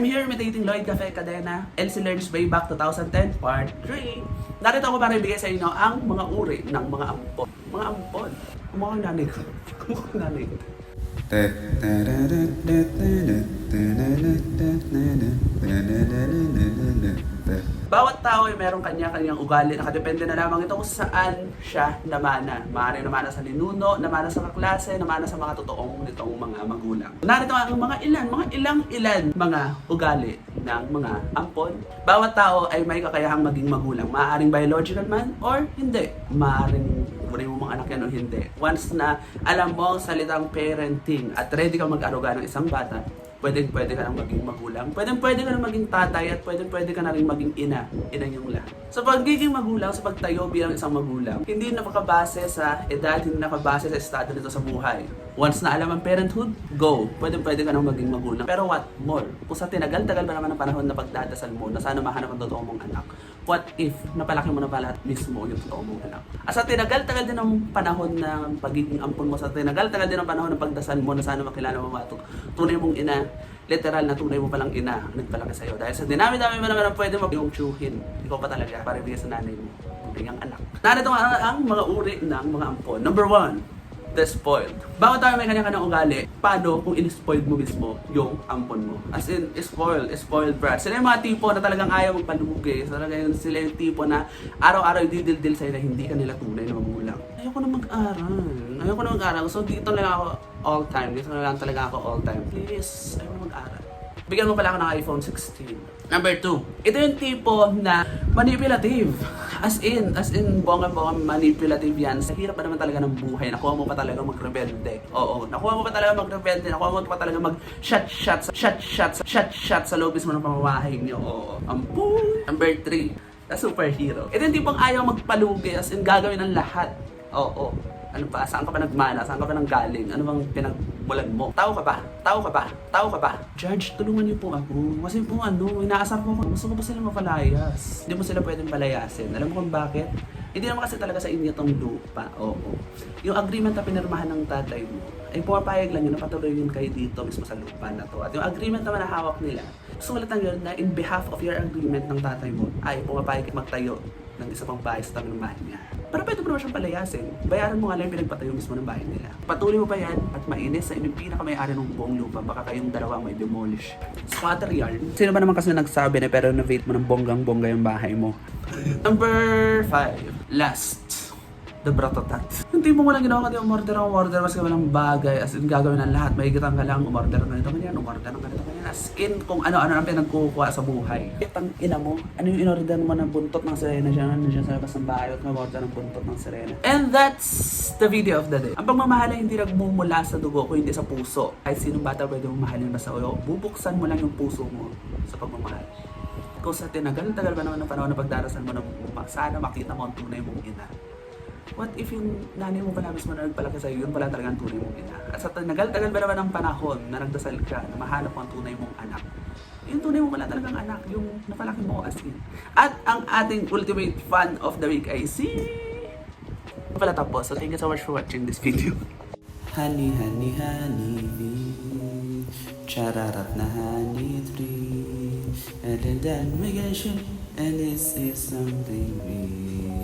I'm here imitating Lloyd Cafe Cadena, LC Learns Way Back 2010, Part 3. Narito ako para ibigay sa inyo ang mga uri ng mga ampon. Mga ampon. Kumakang nanay ko. Kumakang nanay ko. Bawat tao ay merong kanya-kanyang ugali. Nakadepende na lamang ito kung saan siya namana. Maaaring namana sa ninuno, namana sa kaklase, namana sa mga totoong nitong mga magulang. Narito ang mga ilang mga ugali ng mga ampon. Bawat tao ay may kakayahang maging magulang. Maaaring biological man or hindi. Maaaring kunin mo mga anak yan o hindi. Once na alam mo ang salitang parenting at ready ka mag-aruga ng isang bata, pwede ka nang maging magulang, pwede ka nang maging tatay, at pwede ka na rin maging ina yung lahat. Sa pagiging magulang, sa pagtayo bilang isang magulang, hindi nakabase sa edad, hindi nakabase sa estado nito sa buhay. Once na alam ang parenthood, go! Pwede ka nang maging magulang. Pero what more? Kung sa tinagal-tagal ba naman ang panahon na pagdadasal mo na sana mahanap ang totoo mong anak, what if napalaki mo na pala mismo yung totoo mong anak? At sa tinagal-tagal din ang panahon ng pagiging ampon mo, sa tinagal-tagal din ang panahon ng pagdasal mo na sana makilala mo tunay mong ina, literal na tunay mo palang ina ang nagpalaki sa'yo. Dahil sa dinami-dami mo naman ang pwede mo yung tsuhin. Ikaw pa talaga para ibigay sa nanay mo. Ang anak. Narito ang mga uri ng mga ampon. Number 1. The spoiled. Bawat tayo may kanya-kanyang ugali. Paano kung in-spoiled mo mismo yung ampon mo? As in, spoiled brat. Sila yung mga tipo na talagang ayaw magpalugi. Sila yung tipo na araw-araw didildil sa'yo na hindi ka nila tunay na magulang. Ayoko na mag-aral. So dito lang ako all time. Dito na lang talaga ako all time. Please, ayoko na mag-aral. Bigyan mo pala ako ng iPhone 16. Number 2. Ito yung tipo na manipulative. As in, bongga-bongga manipulative yan. Sa hirap pa naman talaga ng buhay. Nakuha mo pa talaga mag-rebelde. Oo, nakuha mo pa talaga mag-rebelde. Nakuha mo pa talaga mag-shot sa lobis mo ng pamamahay niyo. Oo, ampun. Number 3. The superhero. Ito yung tipong ayaw magpalugi. As in, gagawin ang lahat. Oo. Ano pa? Saan ka ba nagmana? Saan ka ba nanggaling? Ano bang pinagmulan mo? Tao ka ba? Judge, tulungan niyo po ako. Kasi po inaasar mo ko. Gusto ko ba sila mapalayas? Hindi mo sila pwedeng palayasin. Alam mo kung bakit? Hindi naman kasi talaga sa inyo tong lupa. Oo. Yung agreement na pinirmahan ng tatay mo, ay pumapayag lang yun na patuloy yun kayo dito mismo sa lupa na to. At yung agreement naman na hawak nila, sulat lang yun na in behalf of your agreement ng tatay mo, ay pumapayag magtayo ng isa pang bahay sa tabi ng bahay niya. Pero pwede mo naman siyang palayasin. Bayaran mo nga lang yung pinagpatayo mismo ng bahay nila. Patuloy mo pa yan at mainis sa inyong pinakamayari ng buong lupa. Baka kayong dalawa may demolish. Squatter yarn. Sino ba naman kasi nagsabi na pero renovate mo ng bonggang-bongga yung bahay mo? Number 5. Last. The Bratotat. Yung tipo mo lang ginawa ka umorder mas ka walang bagay. As in, gagawin ng lahat. Mahigitan ka lang, umorder ng ganito ganyan, umorder ng ganito ganyan. As in, kung ano-ano ang pinagkukuha sa buhay. Itang ina mo, ano yung inorder mo ng buntot ng sirena dyan sa labas ng bahay at umorder ng buntot ng sirena. And that's the video of the day. Ang pagmamahal ay hindi nagmumula sa dugo kung hindi sa puso. Kahit sinong bata pwede mong mahalin basta bubuksan mo lang yung puso mo sa pagmamahal. Kung sa tinagal-tagal ba naman ng panahon na pagdarasal mo na sana makita mo ang tunay mong ina. What if yung nanay mo pala mismo na nagpalaki sa'yo, yun pala talaga ang tunay mong ina? At sa tagal-tagal ba naman ang panahon na nagdasal ka, na mahanap mo ang tunay mong anak? Yung tunay mo pala talagang anak, yung napalaki mo as in. At ang ating ultimate fan of the week ay si... pala tapos. So thank you so much for watching this video. Honey, honey, honey bee, chararap na honey tree, and then we get you, and this is something real.